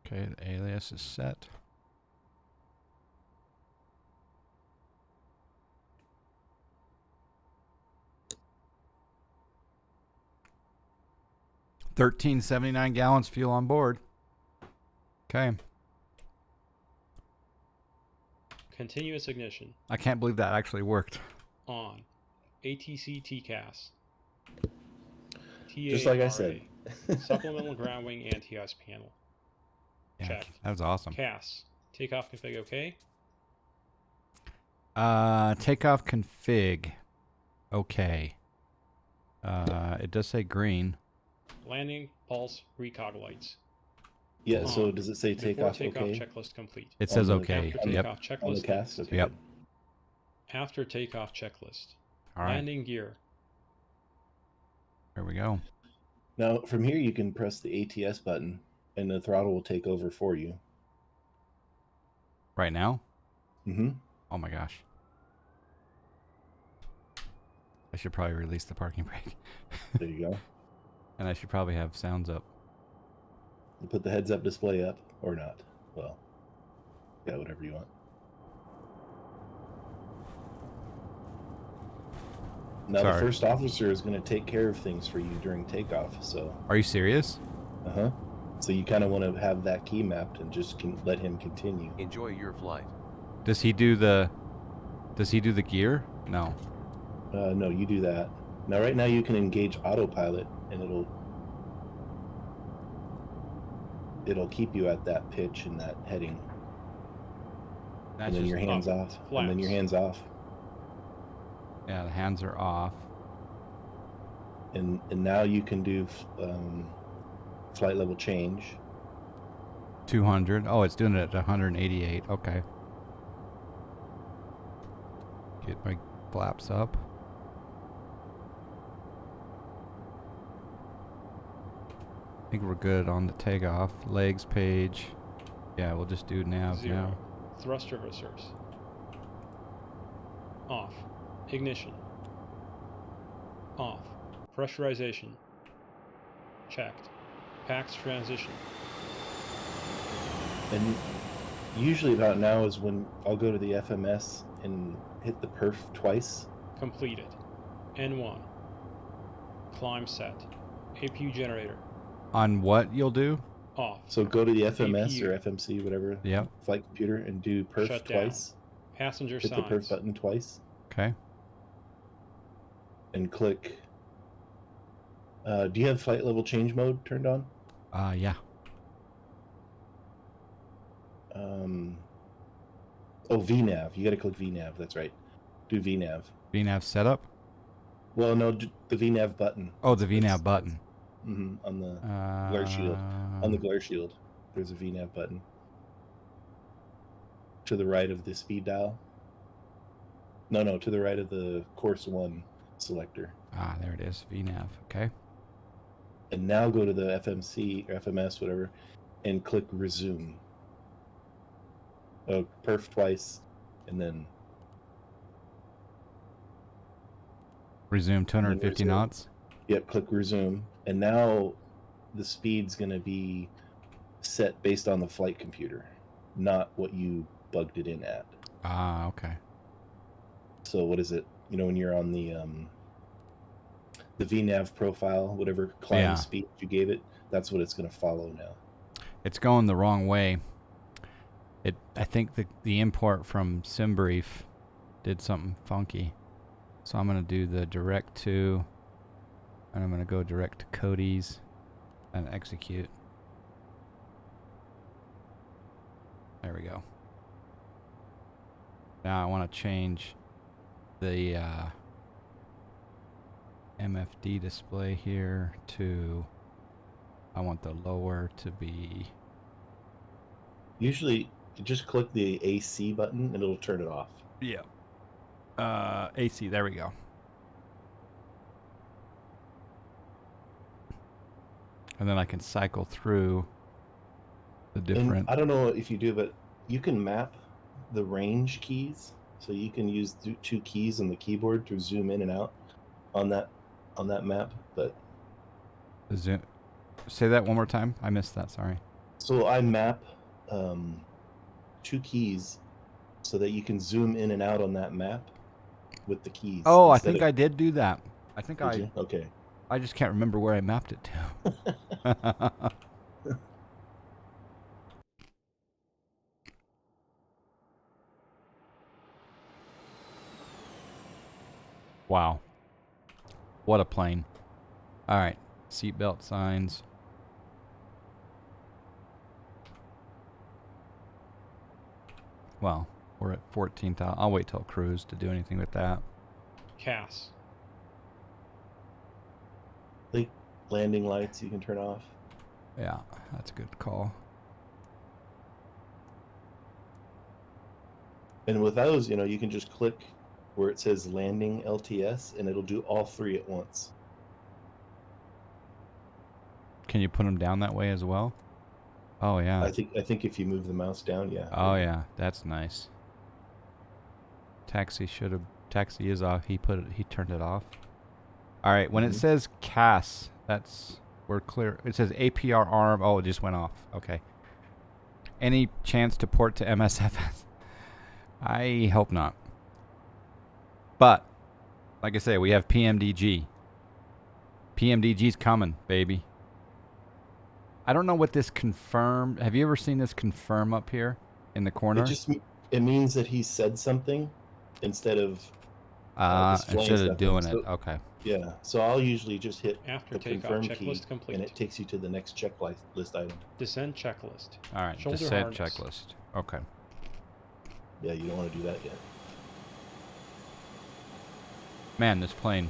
Okay, the alias is set. $13.79 gallons fuel on board. Okay. Continuous ignition. I can't believe that actually worked. On. ATC TCAS. Just like I said. Supplemental ground wing anti-ice panel. Yeah, Check. that was awesome. CAS. Takeoff config okay? Takeoff config. Okay. It does say green. Landing pulse recog lights. Yeah, so does it say Before takeoff takeoff okay? checklist complete. It says the- okay. After Yep. takeoff checklist. On the cast? next. Okay. Yep. After takeoff checklist. All right. Landing gear. Here we go. Now, from here, you can press the ATS button, and the throttle will take over for you. Right now? Mm-hmm. Oh my gosh. I should probably release the parking brake. There you go. And I should probably have sounds up. You put the heads-up display up, or not. Well, yeah, whatever you want. Now, Sorry. the first officer is going to take care of things for you during takeoff, so... Are you serious? Uh-huh. So you kind of want to have that key mapped and just let him continue. Enjoy your flight. Does he do the gear? No. No, you do that. Now, right now, you can engage autopilot, and it'll keep you at that pitch and that heading. That's And then just your hands off. And then your hands off. Yeah, the hands are off. And now you can do flight level change. 200. Oh, it's doing it at 188. Okay. Get my flaps up. I think we're good on the takeoff. Legs page. Yeah, we'll just do nav 0. now. Thrust reversers. Off. Ignition. Off. Pressurization. Checked. PAX transition. And usually about now is when I'll go to the FMS and hit the perf twice. Completed. N1. Climb set. APU generator. On what you'll do? Off. So go to the FMS APU. or FMC, whatever, Yep. flight computer, and do perf Shut down. twice. Passenger Hit signs. the perf button twice Okay. and click. Do you have flight level change mode turned on? Yeah. Oh, VNAV. You got to click VNAV. That's right. Do VNAV. VNAV setup? Well, no, the VNAV button. Oh, the VNAV button. On the glare shield. On the glare shield, there's a VNAV button. To the right of the speed dial. No, to the right of the course 1 selector. Ah, there it is. VNAV. Okay. And now go to the FMC or FMS, whatever, and click resume. Oh, perf twice, and then Resume 250 resume. knots. Yep, click resume. And now the speed's going to be set based on the flight computer, not what you bugged it in at. Ah, okay. So what is it? You know, when you're on the VNAV profile, whatever climb speed you gave it, that's what it's going to follow now. It's going the wrong way. I think the import from SimBrief did something funky. So I'm going to do the direct to, and I'm going to go direct to Cody's and execute. There we go. Now I want to change the MFD display here to, I want the lower to be... Usually, you just click the AC button and it'll turn it off. Yeah. AC, there we go. And then I can cycle through the different... And I don't know if you do, but you can map the range keys. So you can use 2 keys on the keyboard to zoom in and out on that map. But Zoom. Say that one more time. I missed that, sorry. So I map 2 keys so that you can zoom in and out on that map with the keys. Oh, I instead think of- I did do that. I think Did you? Okay. I just can't remember where I mapped it to. Wow. What a plane. All right. Seatbelt signs. Well, we're at 14,000. I'll wait till cruise to do anything with that. CAS. Like landing lights you can turn off. Yeah, that's a good call. And with those, you can just click where it says landing LTS and it'll do all 3 at once. Can you put them down that way as well? Oh, yeah. I think if you move the mouse down, yeah. Oh, yeah. That's nice. Taxi is off. He turned it off. All right. When it says CAS, we're clear. It says APR arm. Oh, it just went off. Okay. Any chance to port to MSFS? I hope not. But, like I say, we have PMDG. PMDG's coming, baby. I don't know what this confirm. Have you ever seen this confirm up here in the corner? It means that he said something instead of displaying instead of something. doing So- it. Okay. Yeah, so I'll usually just hit After the takeoff, confirm key, checklist complete. and it takes you to the next checklist item. Descent checklist. All right. Shoulder Descent harness. checklist. Okay. Yeah, you don't want to do that yet. Man, this plane.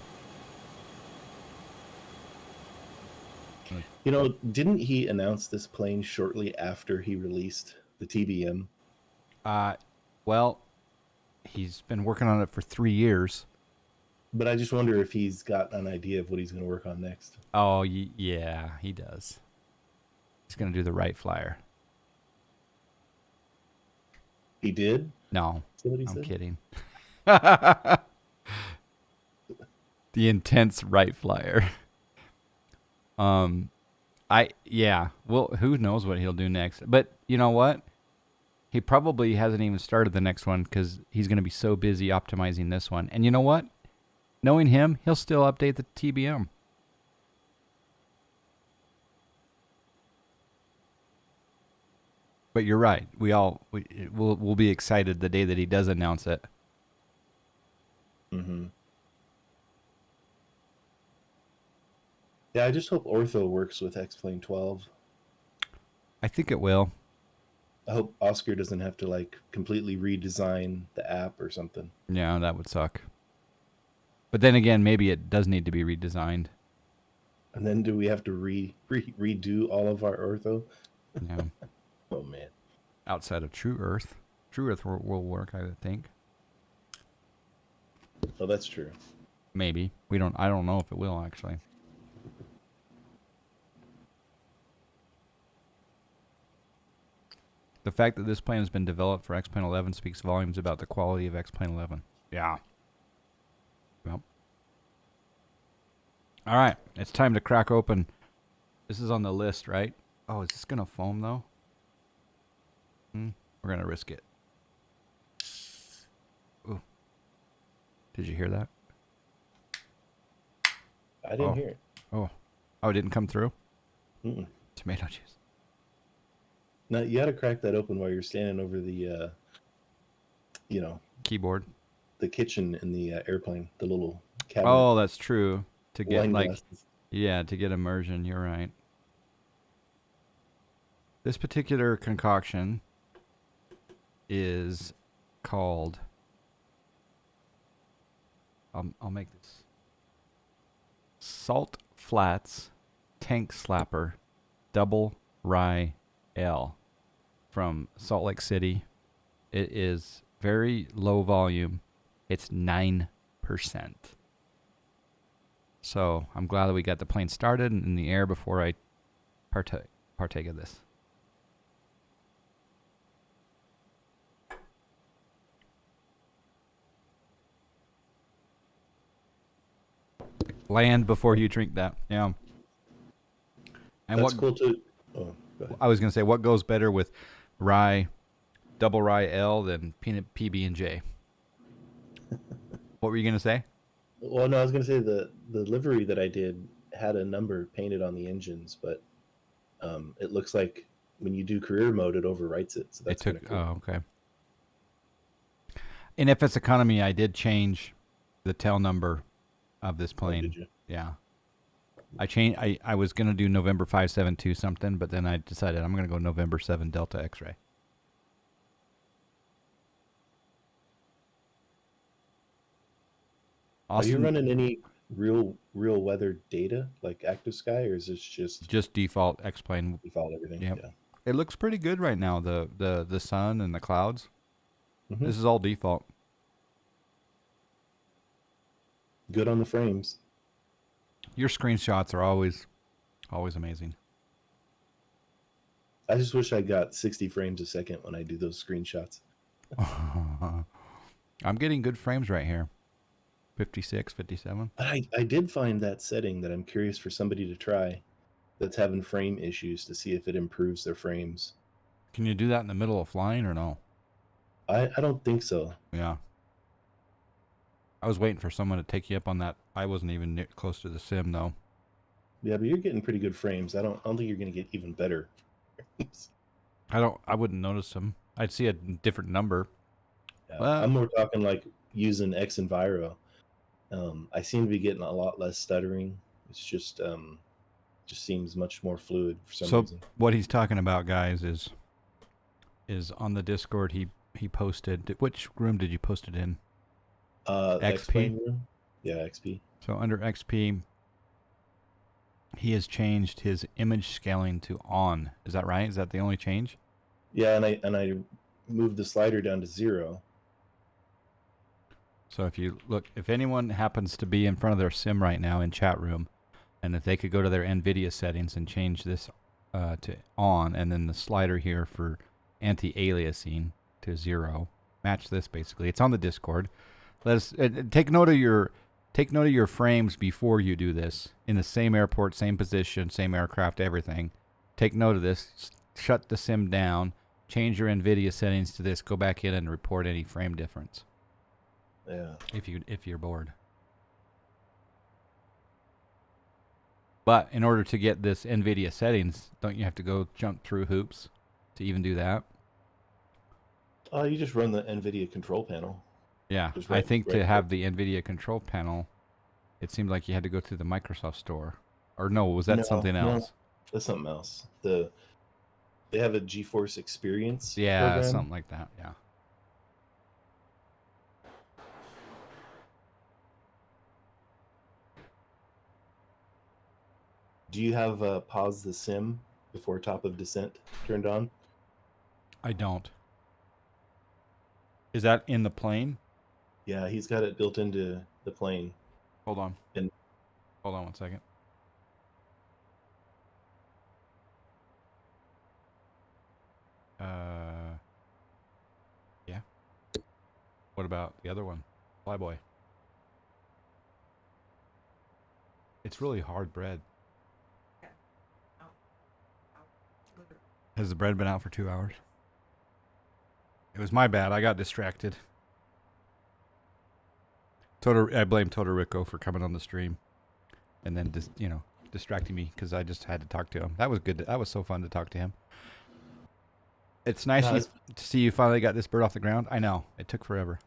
Didn't he announce this plane shortly after he released the TBM? Well, he's been working on it for 3 years. But I just wonder if he's got an idea of what he's going to work on next. Oh, yeah, he does. He's going to do the right flyer. He did? No, Is that what he I'm said? kidding. The intense right flyer. Well, who knows what he'll do next? But you know what? He probably hasn't even started the next one because he's going to be so busy optimizing this one. And you know what? Knowing him, he'll still update the TBM. But you're right. We'll be excited the day that he does announce it. Mm-hmm. Yeah, I just hope Ortho works with X-Plane 12. I think it will. I hope Oscar doesn't have to completely redesign the app or something. Yeah, that would suck. But then again, maybe it does need to be redesigned. And then do we have to redo all of our Ortho? Yeah. Oh man. Outside of True Earth. True Earth will work, I would think. Oh, that's true. Maybe. I don't know if it will actually. The fact that this plane has been developed for X-Plane 11 speaks volumes about the quality of X-Plane 11. Yeah. Well. All right. It's time to crack open. This is on the list, right? Oh, is this going to foam, though? We're going to risk it. Ooh. Did you hear that? I didn't hear it. Oh, it didn't come through? Mm-mm. Tomato juice. No, you got to crack that open while you're standing over the, Keyboard. the kitchen in the airplane, the little cabinet. Oh, that's true. To get wine glasses. to get immersion. You're right. This particular concoction is called. I'll make this. Salt Flats Tank Slapper Double Rye Ale from Salt Lake City. It is very low volume. It's 9%. So I'm glad that we got the plane started and in the air before I partake of this. Land before you drink that. Yeah. And That's cool too. Oh, go ahead. I was gonna say, what goes better with rye, double rye L than peanut PB&J? What were you gonna say? Well, no, I was going to say the livery that I did had a number painted on the engines, but it looks like when you do career mode, it overwrites it. So that's kind of cool. Oh, okay. In FS Economy, I did change the tail number of this plane. Did you? Yeah. I was gonna do November 572 something, but then I decided I'm gonna go November 7 Delta X-ray. Are you Austin, running any real weather data like Active Sky, or is this just default X-plane. default everything? Yep. Yeah. It looks pretty good right now. The sun and the clouds. Mhm. This is all default. Good on the frames. Your screenshots are always amazing. I just wish I got 60 frames a second when I do those screenshots. I'm getting good frames right here. 56, 57. But I did find that setting that I'm curious for somebody to try that's having frame issues to see if it improves their frames. Can you do that in the middle of flying or no? I don't think so. Yeah. I was waiting for someone to take you up on that. I wasn't even close to the sim though. Yeah, but you're getting pretty good frames. I don't think you're going to get even better. I wouldn't notice them. I'd see a different number. Yeah, Well, I'm more talking like using X Enviro. I seem to be getting a lot less stuttering. It's just seems much more fluid for some reason. What he's talking about, guys, is on the Discord. He posted. Which room did you post it in? XP room? Yeah, XP. So under XP, he has changed his image scaling to on. Is that right? Is that the only change? Yeah, and I moved the slider down to 0. So if anyone happens to be in front of their sim right now in chat room, and if they could go to their NVIDIA settings and change this to on, and then the slider here for anti-aliasing to 0, match this basically. It's on the Discord. Let us take note of your frames before you do this. In the same airport, same position, same aircraft, everything. Take note of this. Shut the sim down. Change your NVIDIA settings to this. Go back in and report any frame difference. Yeah. If you're bored. But in order to get this NVIDIA settings, don't you have to go jump through hoops to even do that? You just run the NVIDIA control panel. Yeah, I think to have the NVIDIA control panel, it seemed like you had to go through the Microsoft Store. Or no, was that something else? No, that's something else. They have a GeForce Experience program. program. Something like that, yeah. Do you have pause the sim before top of descent turned on? I don't. Is that in the plane? Yeah, he's got it built into the plane. Hold on. And hold on one second. Yeah. What about the other one? Flyboy. It's really hard bread. Has the bread been out for 2 hours? It was my bad. I got distracted. I blame Todorico for coming on the stream, and then distracting me because I just had to talk to him. That was good. That was so fun to talk to him. It's nice to see you finally got this bird off the ground. I know it took forever.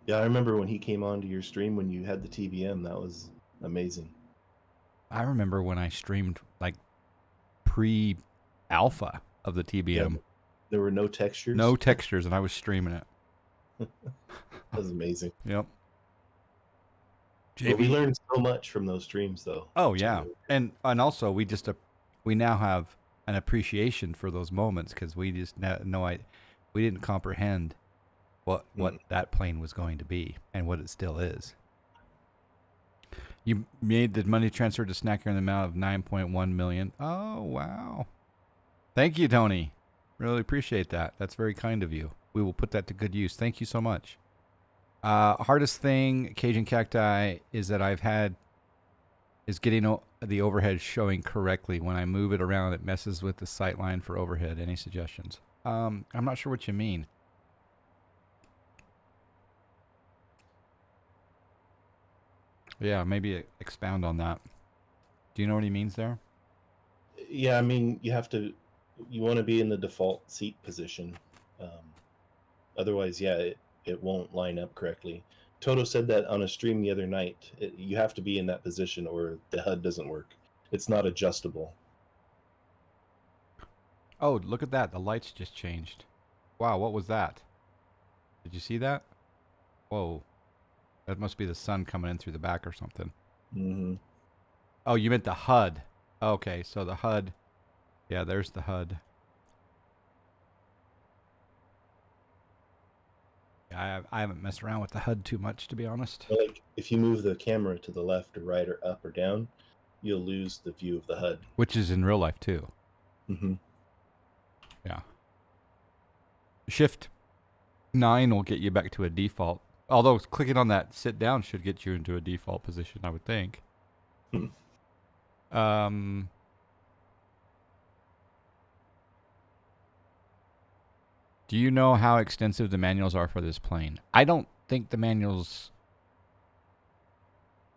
Yeah, I remember when he came onto your stream when you had the TBM. That was amazing. I remember when I streamed like pre-alpha of the TBM. Yeah, there were no textures. No textures, and I was streaming it. That was amazing. Yep. Well, we learned so much from those streams, though. Oh yeah, and also we now have an appreciation for those moments because we just we didn't comprehend what that plane was going to be and what it still is. You made the money transfer to Snacker in the amount of $9.1 million. Oh wow! Thank you, Tony. Really appreciate that. That's very kind of you. We will put that to good use. Thank you so much. Hardest thing, Cajun Cacti, is that I've had Is getting the overhead showing correctly. When I move it around, it messes with the sight line for overhead. Any suggestions? I'm not sure what you mean. Yeah, maybe expound on that. Do you know what he means there? Yeah, I mean, you want to be in the default seat position. Otherwise, yeah, it won't line up correctly. Toto said that on a stream the other night. You have to be in that position or the HUD doesn't work. It's not adjustable. Oh, look at that. The lights just changed. Wow, what was that? Did you see that? Whoa. That must be the sun coming in through the back or something. Mm-hmm. Oh, you meant the HUD. Okay, so the HUD. Yeah, there's the HUD. Yeah, I haven't messed around with the HUD too much, to be honest. Like, if you move the camera to the left or right or up or down, you'll lose the view of the HUD. Which is in real life, too. Mm-hmm. Yeah. Shift 9 will get you back to a default. Although clicking on that sit down should get you into a default position, I would think. Do you know how extensive the manuals are for this plane? I don't think the manuals...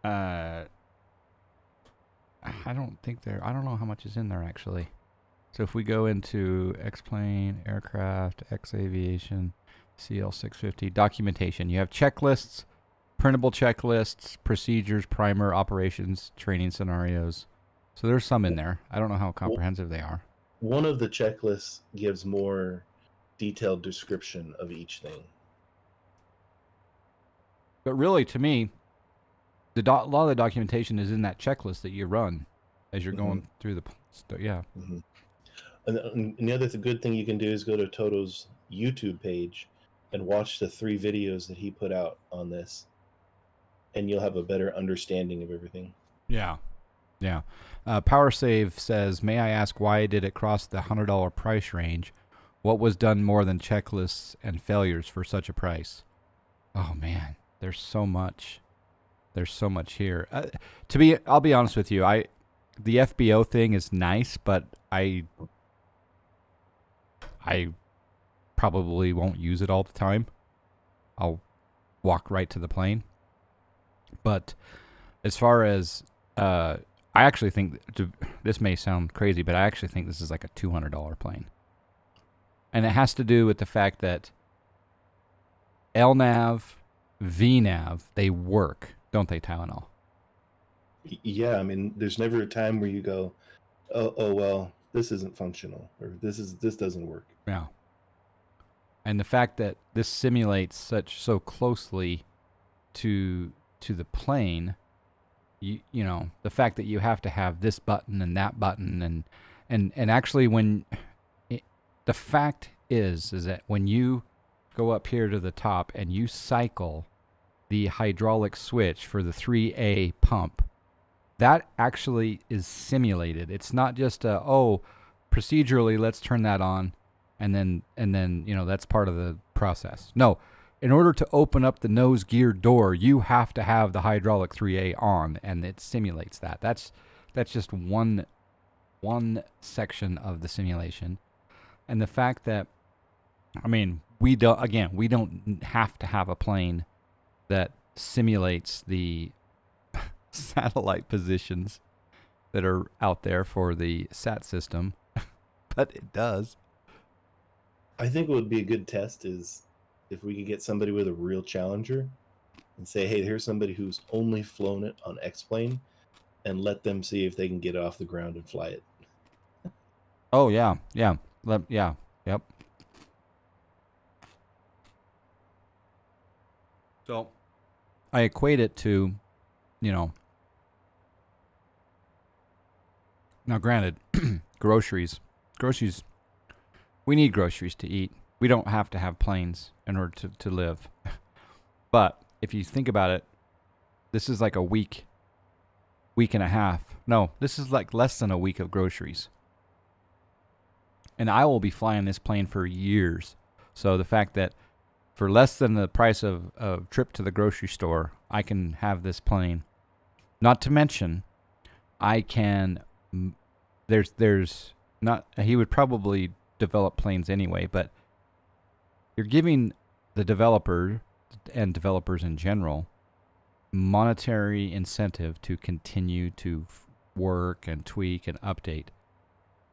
I don't think I don't know how much is in there, actually. So if we go into X-Plane, Aircraft, X-Aviation, CL650, documentation. You have checklists, printable checklists, procedures, primer, operations, training scenarios. So there's some in there. I don't know how comprehensive they are. One of the checklists gives more detailed description of each thing. But really, to me, a lot of the documentation is in that checklist that you run as you're going through the... Yeah. Mm-hmm. And the other good thing you can do is go to Toto's YouTube page and watch the 3 videos that he put out on this, and you'll have a better understanding of everything. Yeah. Yeah. PowerSave says, may I ask why did it cross the $100 price range? What was done more than checklists and failures for such a price? Oh, man. There's so much. There's so much here. I'll be honest with you. The FBO thing is nice, but I probably won't use it all the time. I'll walk right to the plane. But as far as I actually think this may sound crazy, but I actually think this is like a $200 plane. And it has to do with the fact that LNAV, VNAV, they work, don't they, Tylenol? Yeah, I mean, there's never a time where you go, oh well, this isn't functional, or this doesn't work. Yeah. And the fact that this simulates so closely to the plane, you know, the fact that you have to have this button and that button and actually the fact is that when you go up here to the top and you cycle the hydraulic switch for the 3A pump, that actually is simulated. It's not just procedurally let's turn that on and then you know that's part of the process. No, in order to open up the nose gear door, you have to have the hydraulic 3A on, and it simulates that. That's just one section of the simulation. And the fact that, I mean, we don't have to have a plane that simulates the satellite positions that are out there for the SAT system, but it does. I think what would be a good test is if we could get somebody with a real Challenger and say, hey, here's somebody who's only flown it on X-Plane, and let them see if they can get it off the ground and fly it. Oh, yeah. Yeah. Yep. So I equate it to, you know, now granted, groceries, we need groceries to eat. We don't have to have planes in order to live. But if you think about it, this is like a week and a half. No, this is like less than a week of groceries. And I will be flying this plane for years. So the fact that for less than the price of a trip to the grocery store, I can have this plane. Not to mention, I can. There's not. He would probably develop planes anyway, but you're giving the developer and developers in general monetary incentive to continue to work and tweak and update.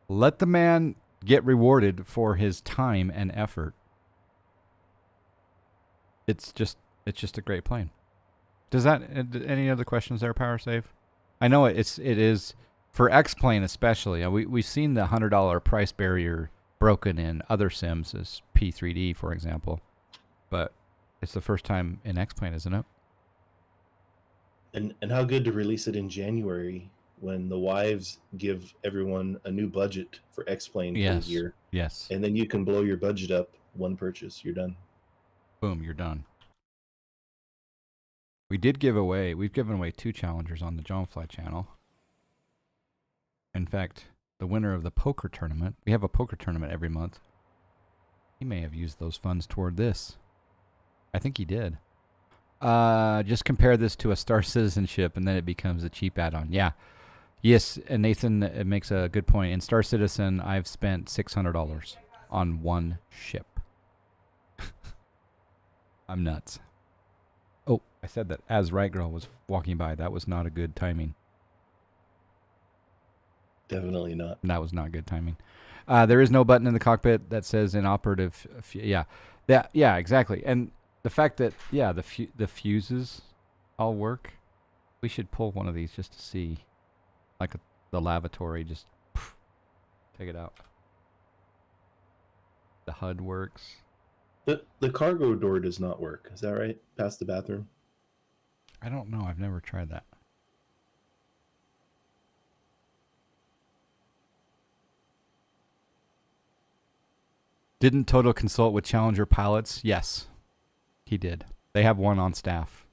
Let the man get rewarded for his time and effort. It's just a great plane. Does that any other questions there, Power Save? I know it is for X-Plane especially. We've seen the $100 price barrier broken in other sims, as P3D for example, but it's the first time in X-Plane, isn't it? And how good to release it in January when the wives give everyone a new budget for X-Plane for the year. Yes. And then you can blow your budget up one purchase. You're done. Boom, you're done. We've given away 2 challengers on the Jonefly channel. In fact, the winner of the poker tournament, we have a poker tournament every month. He may have used those funds toward this. I think he did. Just compare this to a Star Citizenship and then it becomes a cheap add-on. Yeah. Yes, and Nathan makes a good point. In Star Citizen, I've spent $600 on one ship. I'm nuts. Oh, I said that as Right Girl was walking by. That was not a good timing. Definitely not. That was not good timing. There is no button in the cockpit that says inoperative. Yeah, exactly. And the fact that the fuses all work. We should pull one of these just to see, like the lavatory. Just take it out. The HUD works. The cargo door does not work. Is that right? Past the bathroom? I don't know. I've never tried that. Didn't Toto consult with Challenger pilots? Yes, he did. They have one on staff.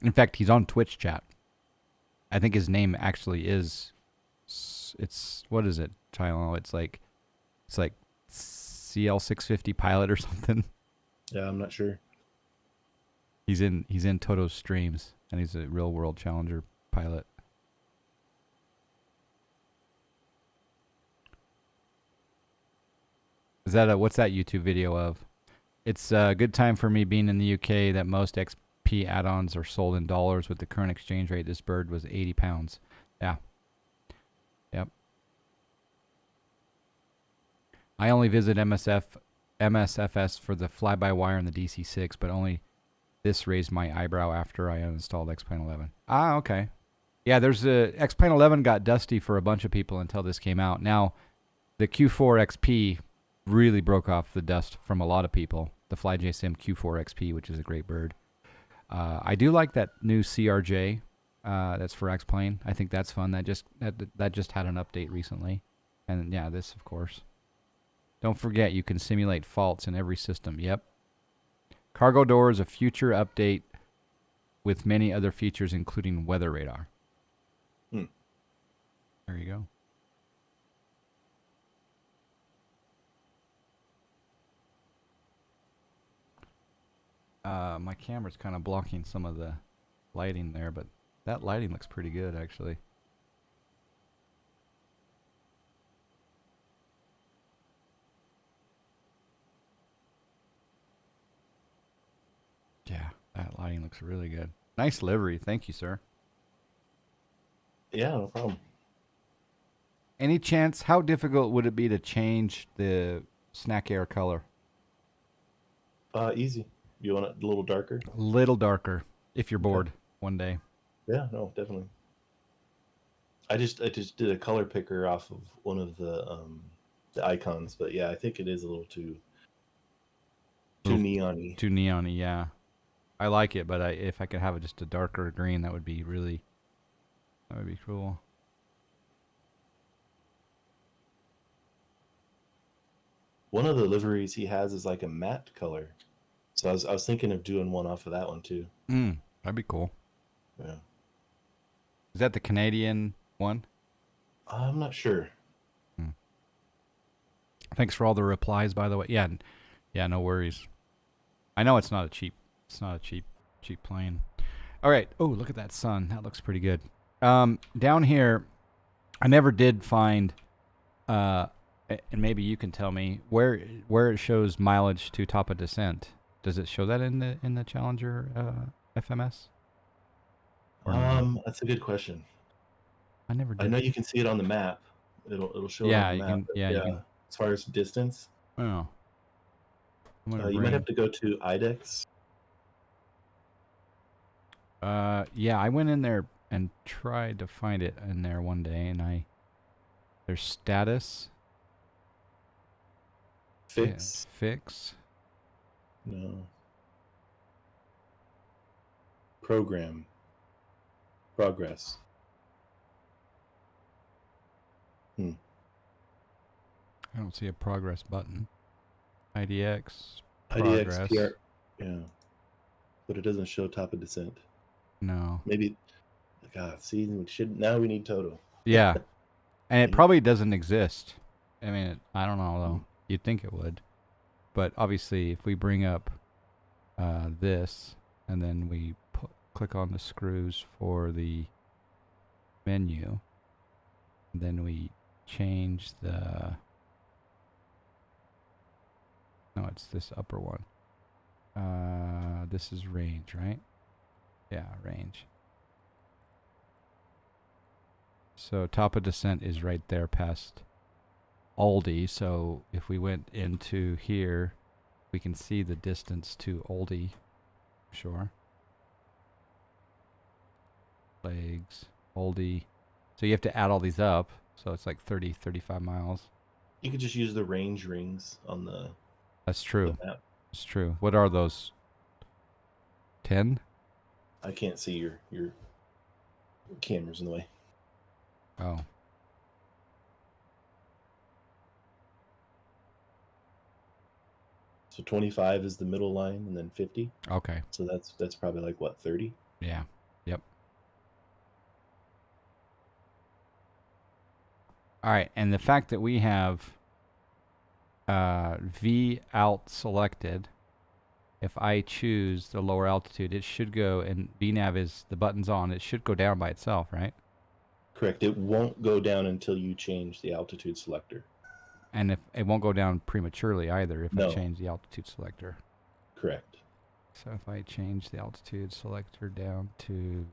In fact, he's on Twitch chat. I think his name actually is. It's what is it, Tylenol? It's like CL650 pilot or something. Yeah, I'm not sure. He's in Toto's streams, and he's a real world Challenger pilot. Is that what's that YouTube video of? It's a good time for me being in the UK that most XP add-ons are sold in dollars. With the current exchange rate, this bird was 80 pounds. Yeah. Yep. I only visit MSFS for the fly-by-wire and the DC-6, but only this raised my eyebrow after I uninstalled X-Plane 11. Ah, okay. Yeah, X-Plane 11 got dusty for a bunch of people until this came out. Now, the Q4 XP really broke off the dust from a lot of people. The FlyJSim Q4 XP, which is a great bird. I do like that new CRJ that's for X-Plane. I think that's fun. That just had an update recently. And yeah, this of course. Don't forget you can simulate faults in every system. Yep. Cargo door is a future update with many other features including weather radar. There you go. My camera's kind of blocking some of the lighting there, but that lighting looks pretty good, actually. Yeah, that lighting looks really good. Nice livery. Thank you, sir. Yeah, no problem. Any chance, how difficult would it be to change the snack air color? Easy. You want it a little darker? A little darker, if you're bored one day. Yeah, no, definitely. I just did a color picker off of one of the icons, but yeah, I think it is a little too neon-y. Too neon-y, yeah. I like it, but if I could have just a darker green, that would be cool. One of the liveries he has is like a matte color. So I was thinking of doing one off of that one too. That'd be cool. Yeah. Is that the Canadian one? I'm not sure. Thanks for all the replies, by the way. Yeah, no worries. I know it's not a cheap plane. All right. Oh, look at that sun. That looks pretty good. Down here, I never did find, and maybe you can tell me where it shows mileage to top of descent. Does it show that in the Challenger FMS? Or no? That's a good question. I never I did. know you can see it on the map. It'll show it on Yeah, the you map. can. But Yeah, you can. as far as distance, Oh, I'm gonna you might have bring. to go to IDEX. Yeah, I went in there and tried to find it in there one day, and there's status. Yeah, Fix. fix. No. Program. Progress. I don't see a progress button. IDX IDX progress. PR. Yeah. But it doesn't show top of descent. No. Maybe. God, see, now we need Toto. Yeah, and it Mhm. probably doesn't exist. I mean, I don't know though. Mm. You'd think it would, but obviously, if we bring up this and then we click on the screws for the menu, then we change the. No, it's this upper one. This is range, right? Yeah, range. So top of descent is right there past Aldi. So if we went into here, we can see the distance to Aldi. Sure. Legs, Aldi. So you have to add all these up. So it's like 30, 35 miles. You could just use the range rings on the That's true. map. It's true. What are those? 10? I can't see your camera's in the way. Oh. So 25 is the middle line, and then 50. Okay. So that's probably like what, 30? Yeah. Yep. All right. And the fact that we have V out selected, if I choose the lower altitude, it should go, and VNav is the button's on, it should go down by itself, right? Correct. It won't go down until you change the altitude selector. And if it won't go down prematurely either if I No. change the altitude selector. Correct. So if I change the altitude selector down to,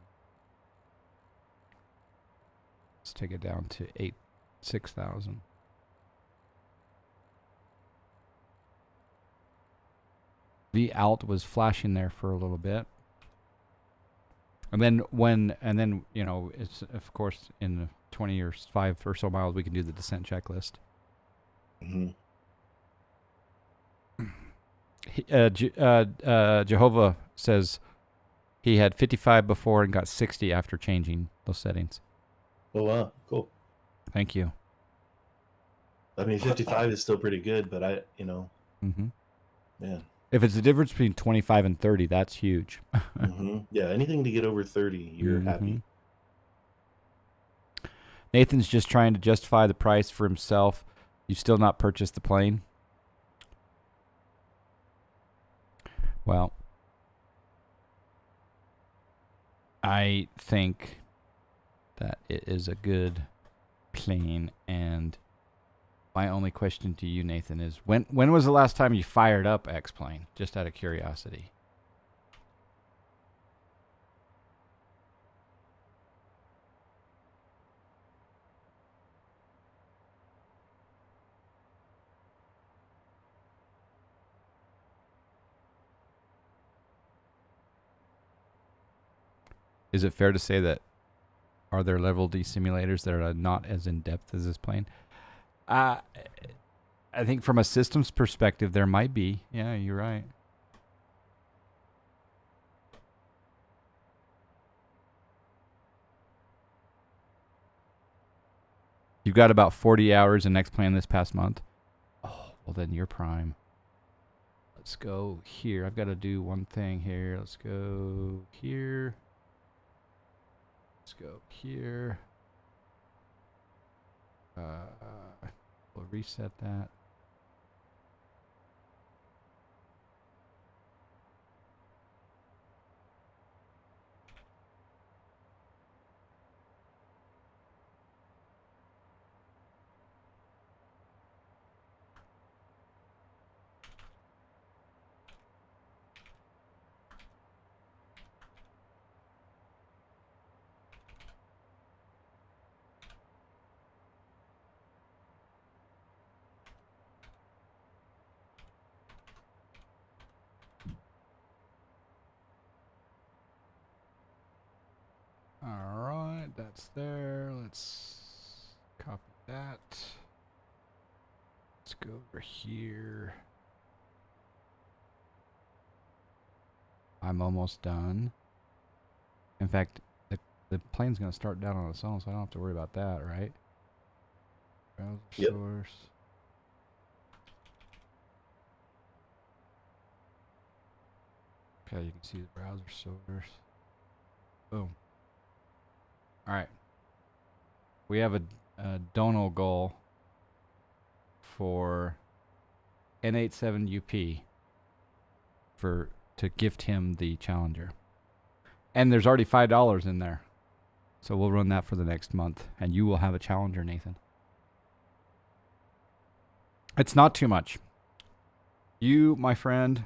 let's take it down to 6,000. V out was flashing there for a little bit. And then you know, it's of course in the 20 or 5 or so miles we can do the descent checklist. Mm-hmm. Jehovah says he had 55 before and got 60 after changing those settings. Oh wow, cool. Thank you. I mean, 55 is still pretty good, but Mm-hmm. man. If it's the difference between 25 and 30, that's huge. Mm-hmm. Yeah, anything to get over 30, you're happy. Nathan's just trying to justify the price for himself. You've still not purchased the plane? Well, I think that it is a good plane, and my only question to you, Nathan, is when was the last time you fired up X-Plane? Just out of curiosity. Is it fair to say that are there level D simulators that are not as in-depth as this plane? I think from a systems perspective, there might be. Yeah, you're right. You've got about 40 hours in X-Plane this past month. Oh, well then you're prime. Let's go here. I've got to do one thing here. Let's go here. Let's go here. We'll reset that. that's there. Let's copy that. Let's go over here. I'm almost done. In fact, the plane's going to start down on its own, so I don't have to worry about that, right? Browser Yep. source. Okay, you can see the browser source. Boom. All right. We have a donal goal for N87UP to gift him the Challenger. And there's already $5 in there. So we'll run that for the next month, and you will have a Challenger, Nathan. It's not too much. You, my friend,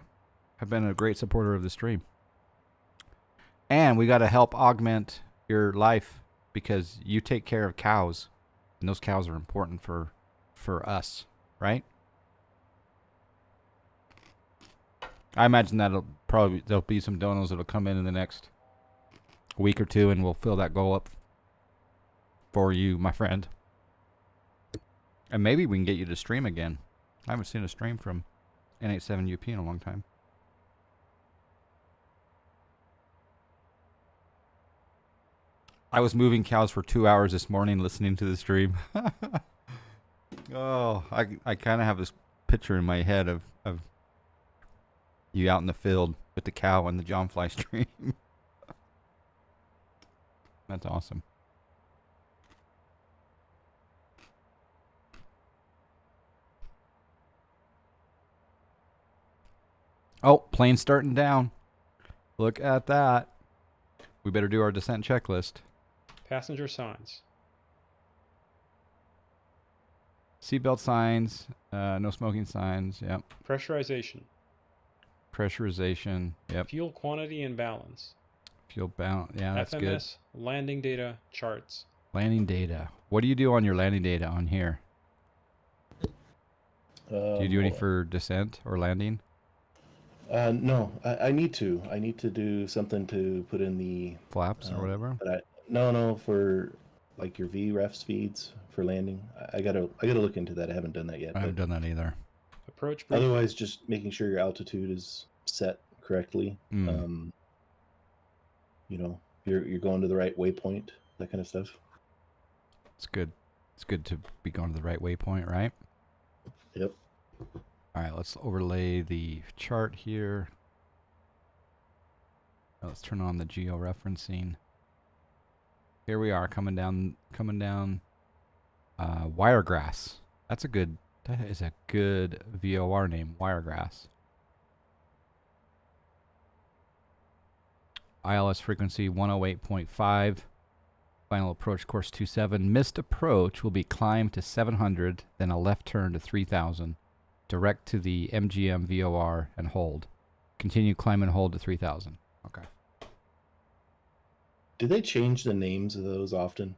have been a great supporter of the stream. And we got to help augment your life because you take care of cows, and those cows are important for us, right? I imagine there'll be some donos that'll come in the next week or two, and we'll fill that goal up for you, my friend. And maybe we can get you to stream again. I haven't seen a stream from N87UP in a long time. I was moving cows for 2 hours this morning listening to the stream. Oh, I kind of have this picture in my head of you out in the field with the cow and the John Fly stream. That's awesome. Oh, plane's starting down. Look at that. We better do our descent checklist. Passenger signs. Seatbelt signs, no smoking signs, yep. Pressurization. Pressurization, yep. Fuel quantity and balance. Fuel balance, yeah, that's good. FMS, landing data, charts. Landing data. What do you do on your landing data on here? Do you do any for descent or landing? No, I need to. I need to do something to put in the Flaps or whatever? No, for like your VREF speeds for landing. I gotta look into that. I haven't done that yet. I haven't done that either. Approach briefing. Otherwise, just making sure your altitude is set correctly. You know, you're going to the right waypoint, that kind of stuff. It's good. It's good to be going to the right waypoint, right? Yep. All right, let's overlay the chart here. Let's turn on the georeferencing. Here we are coming down Wiregrass. That is a good VOR name, Wiregrass. ILS frequency 108.5. Final approach course 27. Missed approach will be climb to 700, then a left turn to 3000. Direct to the MGM VOR and hold. Continue climb and hold to 3000. Okay. Do they change the names of those often?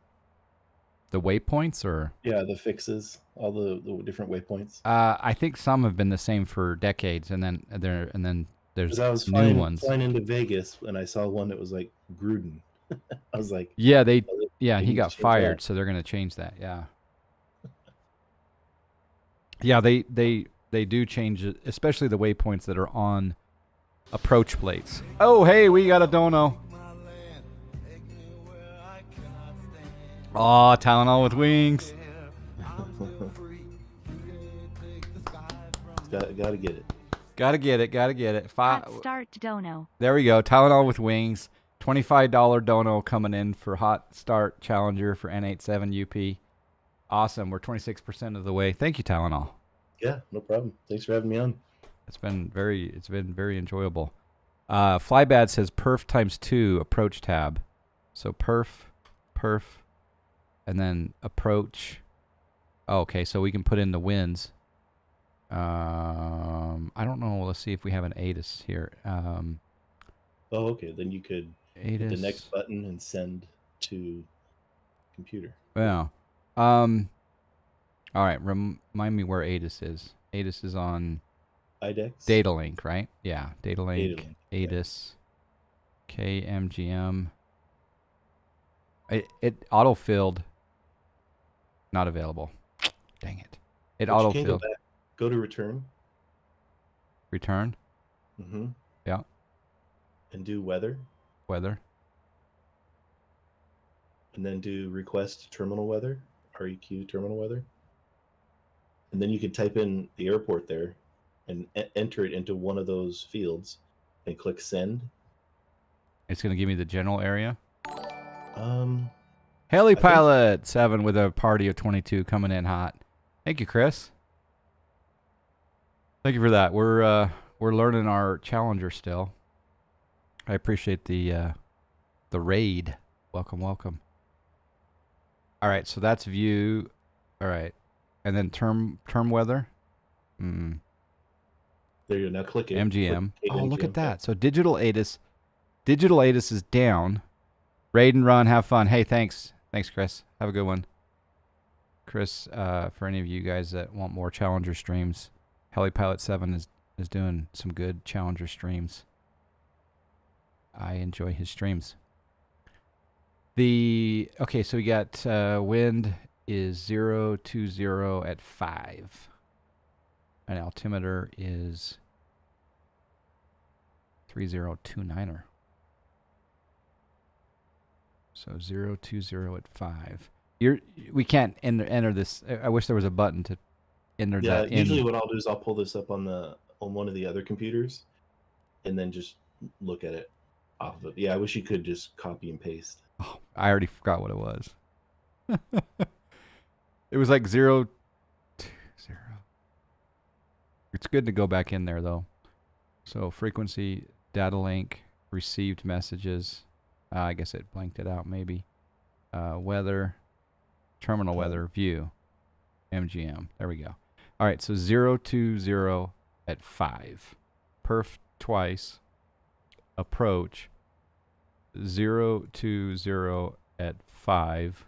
The waypoints or? Yeah, the fixes, all the different waypoints. I think some have been the same for decades, and then there's I was new ones. flying into Vegas and I saw one that was like Gruden. I was like, yeah, they he need got to change fired, that. so they're gonna change that. Yeah. Yeah, they do change it, especially the waypoints that are on approach plates. Oh, hey, we got a dono. Aw, Tylenol with wings. Gotta get it. Gotta get it. Hot start dono. There we go. Tylenol with wings. $25 dono coming in for Hot Start Challenger for N87UP. Awesome. We're 26% of the way. Thank you, Tylenol. Yeah, no problem. Thanks for having me on. It's been very enjoyable. Flybad says perf ×2 approach tab. So perf, and then approach. Oh, okay, so we can put in the winds. I don't know. Let's see if we have an ATIS here. Oh, okay. Then you could hit the next button and send to computer. Yeah. All right. Remind me where ATIS is. ATIS is on IDEX. Data Link, right? Yeah. Data Link. Link, ATIS. KMGM. It autofilled. Not available. Dang it. It But you can go autofilled. back. Go to return. Return. Mm-hmm. Yeah. And do weather. Weather. And then do request terminal weather. REQ terminal weather. And then you can type in the airport there and enter it into one of those fields and click send. It's going to give me the general area. Um, Heli I think- Pilot 7 with a party of 22 coming in hot. Thank you, Chris. Thank you for that. We're learning our Challenger still. I appreciate the raid. Welcome, welcome. All right, so that's view. All right, and then term weather. There you go. Now click it. MGM. Click Oh, look MGM. at that. So digital ATIS is down. Raid and run. Have fun. Hey, thanks, Chris. Have a good one. Chris, for any of you guys that want more Challenger streams, Heli Pilot 7 is doing some good Challenger streams. I enjoy his streams. Okay, so we got wind is 020 at 5. And altimeter is 3029er. So 020 at 5. We can't enter this. I wish there was a button to enter that in. Usually what I'll do is I'll pull this up on one of the other computers and then just look at it off of it. Yeah, I wish you could just copy and paste. Oh, I already forgot what it was. It was like 020. It's good to go back in there though. So frequency, data link, received messages. I guess it blanked it out maybe. Weather, terminal weather, view, MGM. There we go. All right, so 020 at 5. Perf twice. Approach 020 at 5.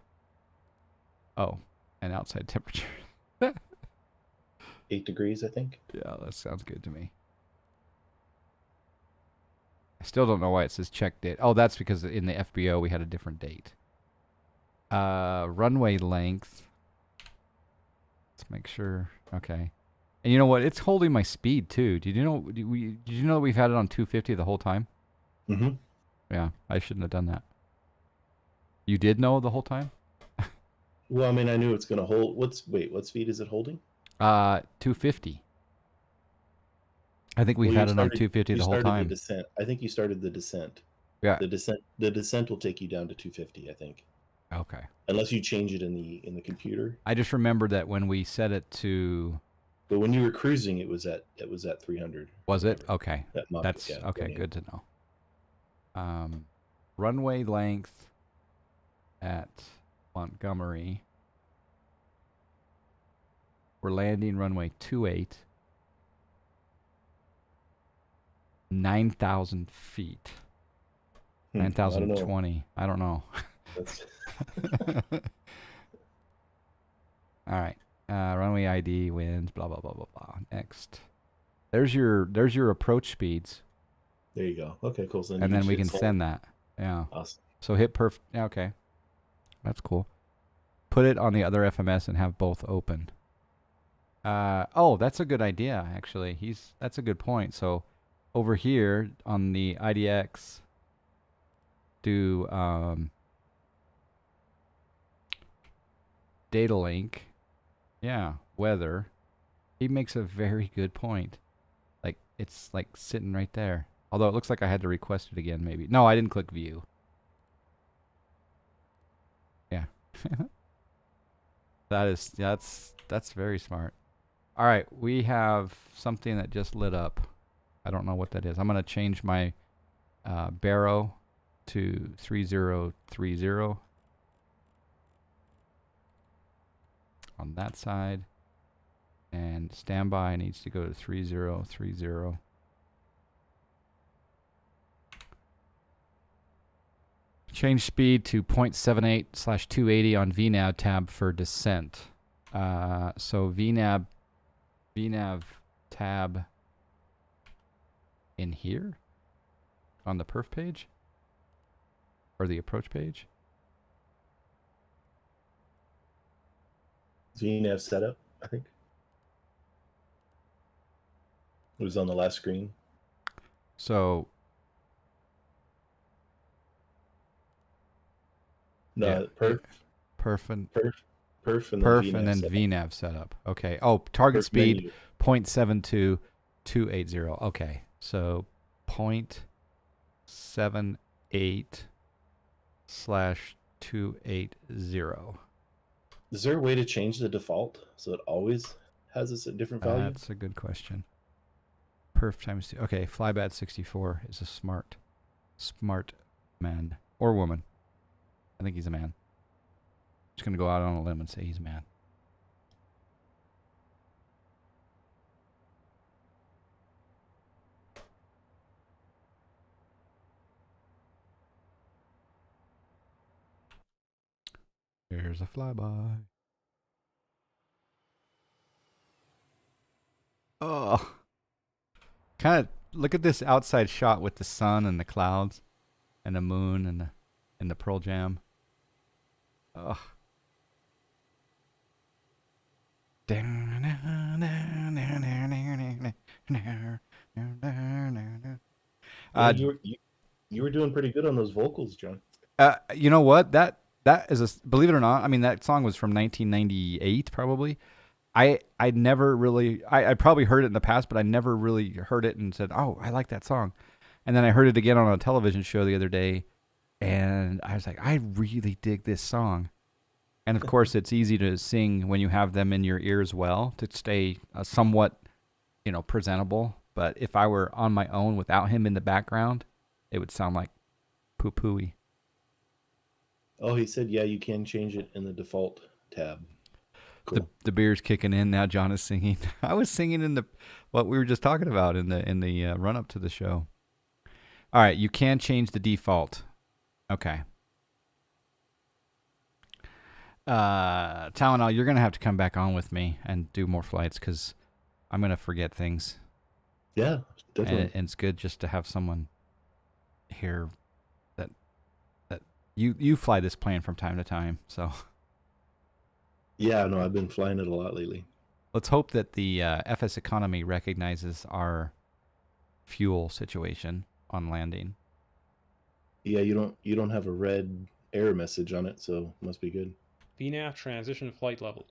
Oh, and outside temperature. 8 degrees, I think. Yeah, that sounds good to me. I still don't know why it says check date. Oh, that's because in the FBO we had a different date. Runway length. Let's make sure. Okay. And you know what? It's holding my speed too. Did you know that we've had it on 250 the whole time? Mm-hmm. Yeah, I shouldn't have done that. You did know the whole time? Well, I mean, I knew it's going to hold. What speed is it holding? 250. I think we've had it on 250 the whole time. The descent. I think you started the descent. Yeah. The descent will take you down to 250, I think. Okay. Unless you change it in the computer. I just remembered that when we set it to. But when you were cruising, it was at 300. Was it? Okay. That's yeah, okay. Good to know. Runway length at Montgomery. We're landing runway 28. 9,000 feet. 9,020. I don't know. All right. Runway ID, winds, blah blah blah blah blah. Next. There's your approach speeds. There you go. Okay, cool. So and then we can send that. Yeah. Awesome. So hit perf. Yeah, okay. That's cool. Put it on the other FMS and have both open. Oh, that's a good idea actually. That's a good point. So over here on the IDX, do data link. Yeah, weather. He makes a very good point. Like it's like sitting right there. Although it looks like I had to request it again maybe. No, I didn't click view. Yeah. That's very smart. All right, we have something that just lit up. I don't know what that is. I'm going to change my Barrow to 3030 on that side. And standby needs to go to 3030. Change speed to 0.78/280 on VNAV tab for descent. So VNAV tab in here on the perf page or the approach page. VNAV setup, I think. It was on the last screen. So No, yeah, perf, perf and perf, and then perf VNAV and then setup. VNAV setup. Okay. Oh, target Perf speed menu. 0.72280. Okay. So 0.78/280. Is there a way to change the default so it always has a different value? That's a good question. Perf times 2. Okay, Flybat 64 is a smart man or woman. I think he's a man. Just gonna go out on a limb and say he's a man. Here's a flyby. Oh, kind of look at this outside shot with the sun and the clouds and the moon and the Pearl Jam. Oh. Yeah, you were doing pretty good on those vocals, John. You know what? That is a, believe it or not, I mean that song was from 1998 probably. I never really I probably heard it in the past, but I never really heard it and said, "Oh, I like that song." And then I heard it again on a television show the other day, and I was like, "I really dig this song." And of course, it's easy to sing when you have them in your ears well to stay somewhat, presentable. But if I were on my own without him in the background, it would sound like poo-pooey. Oh, he said, yeah, you can change it in the default tab. Cool. The beer's kicking in now. John is singing. I was singing in what we were just talking about in the run up to the show. All right, you can change the default. Okay. Tylenol, you're gonna have to come back on with me and do more flights because I'm gonna forget things. Yeah, definitely. And it's good just to have someone here that you fly this plane from time to time. So yeah, no, I've been flying it a lot lately. let's hope that the FS Economy recognizes our fuel situation on landing. Yeah, you don't have a red error message on it, so it must be good. VNAV transition flight level.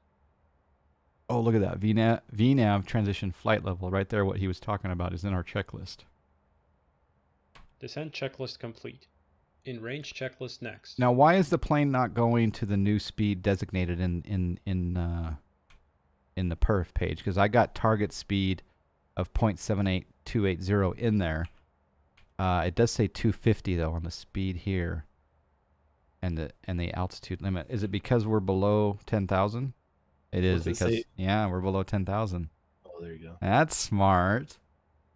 Oh, look at that. VNAV transition flight level right there. What he was talking about is in our checklist. Descent checklist complete. In range checklist next. Now, why is the plane not going to the new speed designated in the perf page? Because I got target speed of 0.78280 in there. It does say 250 though on the speed here, and the altitude limit. Is it because we're below 10,000? It is because we're below 10,000. Oh, there you go. That's smart.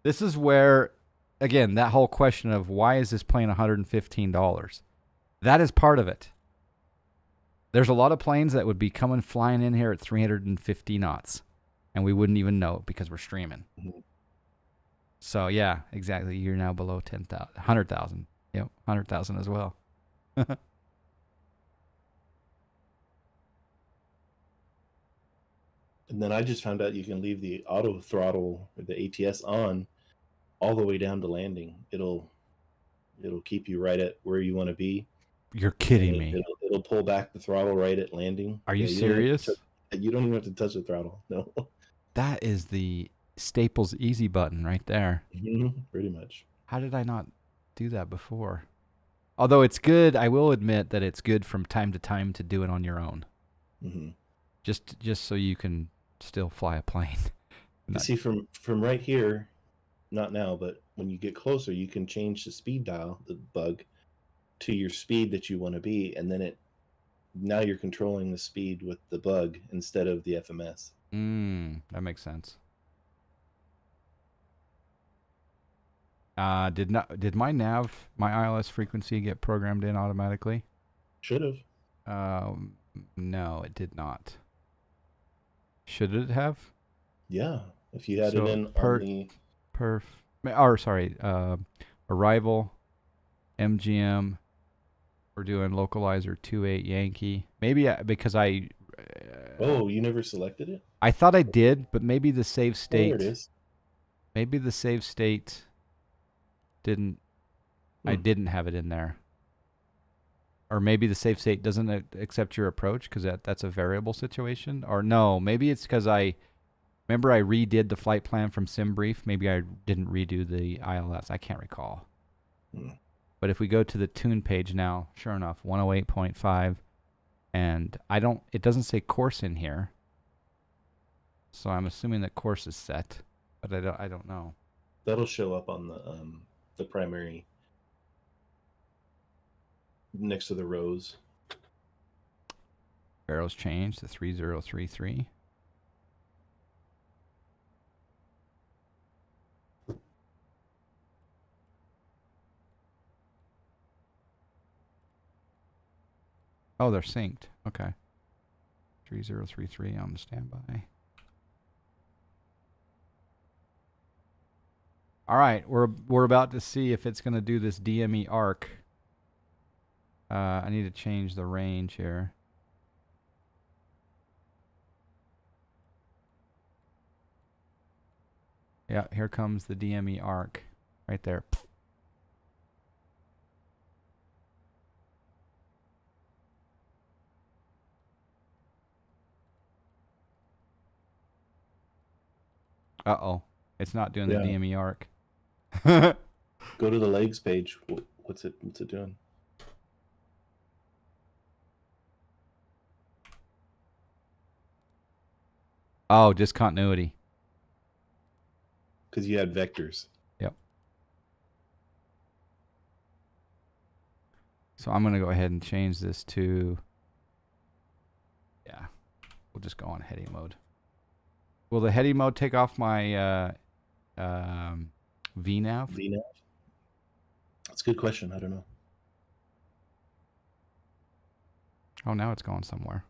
This is where, again, that whole question of why is this plane $115? That is part of it. There's a lot of planes that would be coming flying in here at 350 knots, and we wouldn't even know because we're streaming. Mm-hmm. So yeah, exactly. You're now below 10,000, 100,000. Yep, 100,000 as well. And then I just found out you can leave the auto throttle or the ATS on all the way down to landing. It'll keep you right at where you want to be. You're kidding me. It'll pull back the throttle right at landing. Are you serious? You don't even have to touch the throttle. No. That is the Staples easy button right there. Pretty much. How did I not do that before? Although it's good, I will admit that it's good from time to time to do it on your own. Mm-hmm. Just so you can still fly a plane. You see, from right here, not now, but when you get closer, you can change the speed dial, the bug, to your speed that you want to be, and then now you're controlling the speed with the bug instead of the FMS. That makes sense. Did my ILS frequency get programmed in automatically? Should have. No, it did not. Should it have? Yeah, if you had it in on the arrival, MGM. We're doing localizer 28 Yankee. Maybe because I Oh, you never selected it? I thought I did, but maybe the save Oh, there it state. is. Maybe the save state didn't. I Hmm. didn't have it in there. Or maybe the save state doesn't accept your approach because that's a variable situation. Or no, maybe it's because I remember I redid the flight plan from SimBrief. Maybe I didn't redo the ILS. I can't recall. Hmm. But if we go to the tune page now, sure enough, 108.5, and it doesn't say course in here. So I'm assuming that course is set, but I don't know. That'll show up on the primary next to the rows. Barrels changed to 3033. Oh, they're synced. Okay. 3033 on standby. All right, we're about to see if it's going to do this Dme Arc. I need to change the range here. Yeah, here comes the Dme Arc right there. Uh-oh. It's not doing the Yeah. Dme Arc. Go to the legs page. What's it doing? Oh, discontinuity. Because you had vectors. Yep. So I'm going to go ahead and change this to, yeah, we'll just go on heading mode. Will the heading mode take off my VNav? VNav? That's a good question. I don't know. Oh, now it's going somewhere.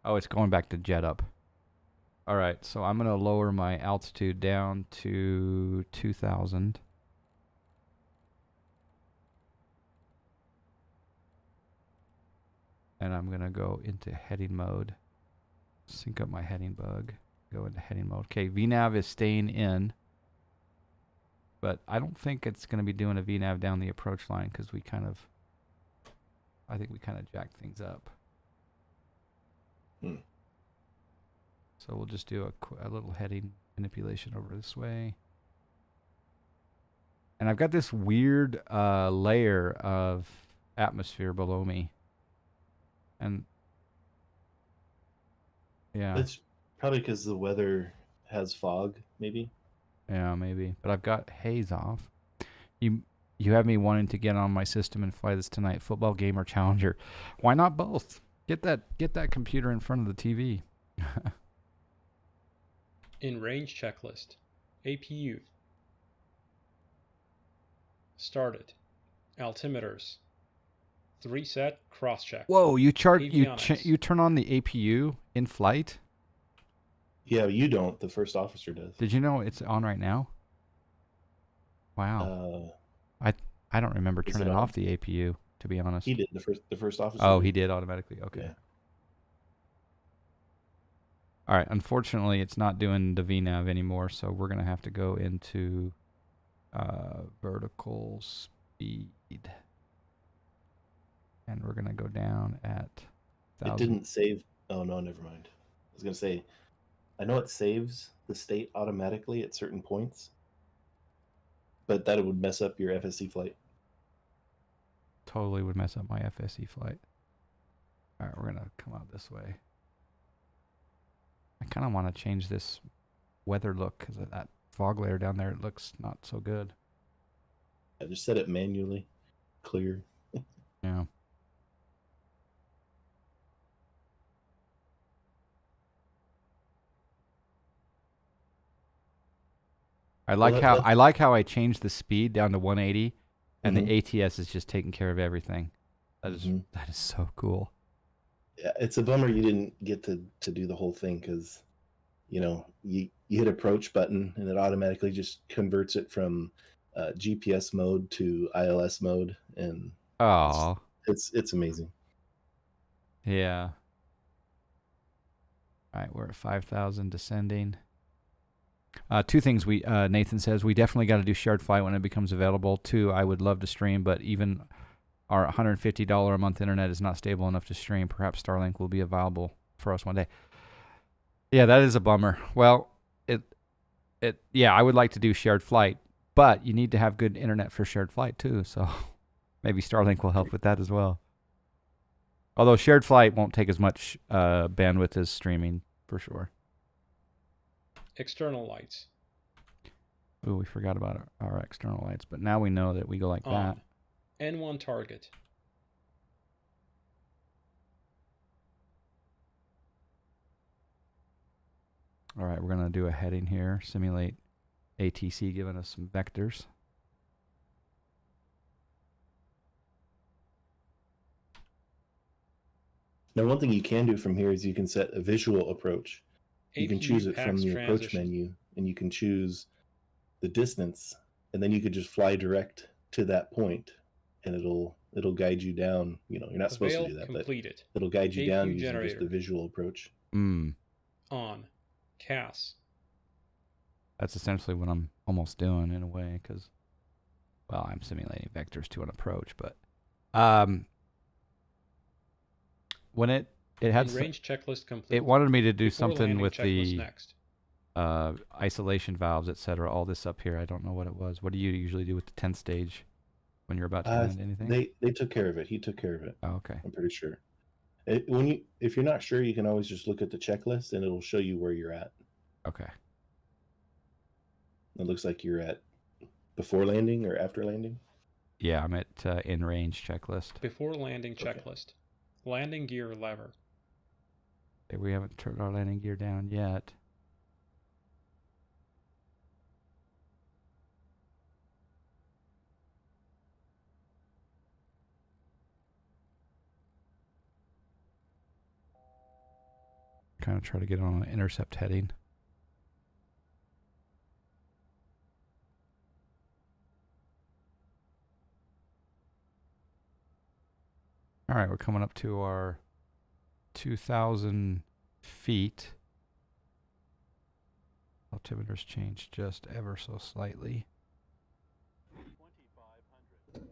Oh, it's going back to jet up. All right, so I'm going to lower my altitude down to 2,000. And I'm going to go into heading mode. Sync up my heading bug. Go into heading mode. Okay, VNav is staying in. But I don't think it's going to be doing a VNav down the approach line because I think we kind of jacked things up. So we'll just do a little heading manipulation over this way. And I've got this weird layer of atmosphere below me. And yeah. That's probably because the weather has fog, maybe. Yeah, maybe. But I've got haze off. You have me wanting to get on my system and fly this tonight. Football game or Challenger. Why not both? Get that computer in front of the TV. In range checklist. APU. Started. Altimeters. 3 set cross-check. Whoa, you Avionics. you turn on the APU in flight? Yeah, you don't. The first officer does. Did you know it's on right now? Wow. I don't remember turning off the APU, to be honest. He did. The first officer. Oh, he did automatically. Okay. Yeah. All right. Unfortunately, it's not doing the VNav anymore, so we're gonna have to go into vertical speed, and we're gonna go down at 1,000. It didn't save. Oh no, never mind. I was gonna say, I know it saves the state automatically at certain points, but that would mess up your FSC flight. Totally would mess up my FSC flight. All right, we're gonna come out this way. I kind of want to change this weather look because of that fog layer down there. It looks not so good. I just set it manually, clear. Yeah. I like how I changed the speed down to 180, and the ATS is just taking care of everything. That is so cool. Yeah, it's a bummer you didn't get to do the whole thing because, you hit approach button and it automatically just converts it from GPS mode to ILS mode, and it's amazing. Yeah. All right, we're at 5,000 descending. Two things Nathan says, we definitely got to do shared flight when it becomes available. Two, I would love to stream, but even our $150 a month internet is not stable enough to stream. Perhaps Starlink will be available for us one day. Yeah, that is a bummer. Well, yeah, I would like to do shared flight, but you need to have good internet for shared flight too. So maybe Starlink will help with that as well. Although shared flight won't take as much bandwidth as streaming for sure. External lights. Ooh, we forgot about our external lights, but now we know that we go like that. N1 target. All right, we're going to do a heading here, simulate ATC giving us some vectors. Now, one thing you can do from here is you can set a visual approach. You can choose it from the approach menu, and you can choose the distance, and then you could just fly direct to that point, and it'll guide you down. You know, you're not supposed to do that, completed. But it'll guide you down using generator. just the visual approach. On. CAS. That's essentially what I'm almost doing in a way, because, well, I'm simulating vectors to an approach, but when it had range checklist complete. It wanted me to do something with the next. Isolation valves, etc. All this up here, I don't know what it was. What do you usually do with the 10th stage when you're about to land anything? They took care of it. He took care of it. Oh, okay. I'm pretty sure. If you're not sure, you can always just look at the checklist and it'll show you where you're at. Okay. It looks like you're at before landing or after landing. Yeah, I'm at in range checklist. Before landing checklist. Landing gear lever. Okay, we haven't turned our landing gear down yet. Kind of try to get on an intercept heading. All right, we're coming up to our 2,000 feet. Altimeter's changed just ever so slightly. 2,500.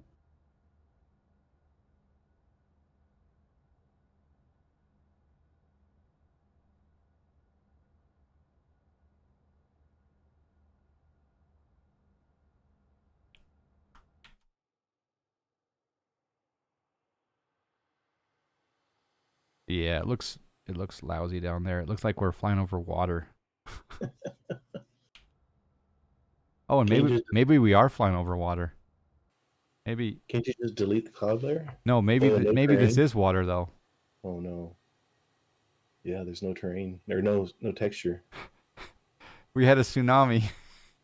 Yeah, it looks lousy down there. It looks like we're flying over water. Oh, and maybe we are flying over water. Maybe. Can't you just delete the cloud layer? No, maybe maybe this is water though. Oh no. Yeah, there's no terrain. Or no texture. We had a tsunami.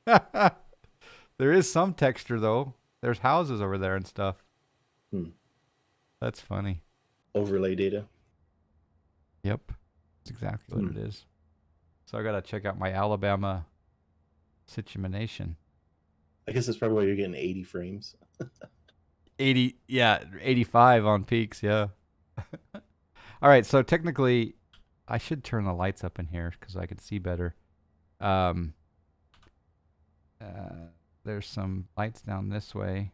There is some texture though. There's houses over there and stuff. That's funny. Overlay data. Yep. That's exactly what it is. So I gotta check out my Alabama situation. I guess that's probably why you're getting 80 frames. 80, yeah, 85 on peaks, yeah. All right, so technically, I should turn the lights up in here because I can see better. There's some lights down this way.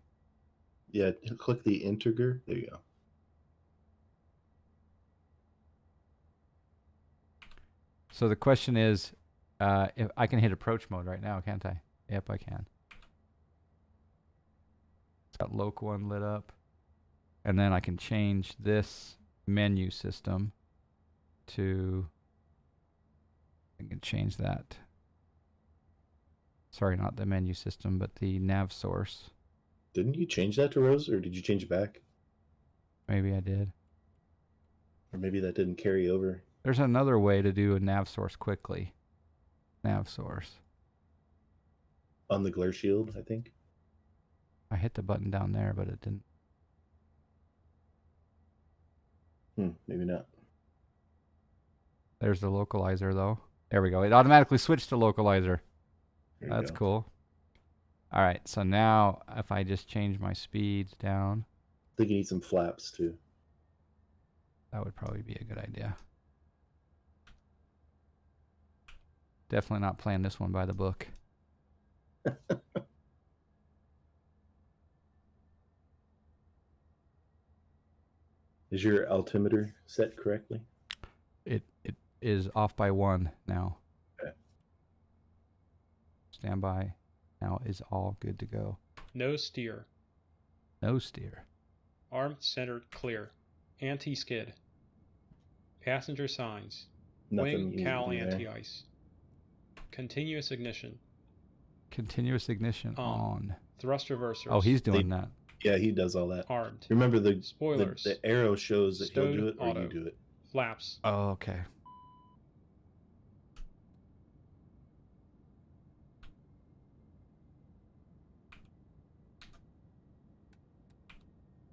Yeah, click the integer. There you go. So the question is, if I can hit approach mode right now, can't I? Yep, I can. It's got local one lit up. And then I can change this menu system to, I can change that. Sorry, not the menu system, but the nav source. Didn't you change that to Rose, or did you change it back? Maybe I did. Or maybe that didn't carry over. There's another way to do a nav source quickly. Nav source. On the glare shield, I think. I hit the button down there, but it didn't. Maybe not. There's the localizer, though. There we go. It automatically switched to localizer. That's cool. All right, so now if I just change my speeds down. I think you need some flaps, too. That would probably be a good idea. Definitely not playing this one by the book. Is your altimeter set correctly? It is off by 1 now. Okay. Standby now is all good to go. No steer. No steer. Arm centered clear. Anti-skid. Passenger signs. Nothing Wing you cowl need to do there. anti-ice. Continuous ignition. Continuous ignition on. Thrust reversers. Oh, he's doing that. Yeah, he does all that. Armed. Remember the Spoilers. the arrow shows that he'll Stowed do it or auto. you do it. Flaps. Oh, okay.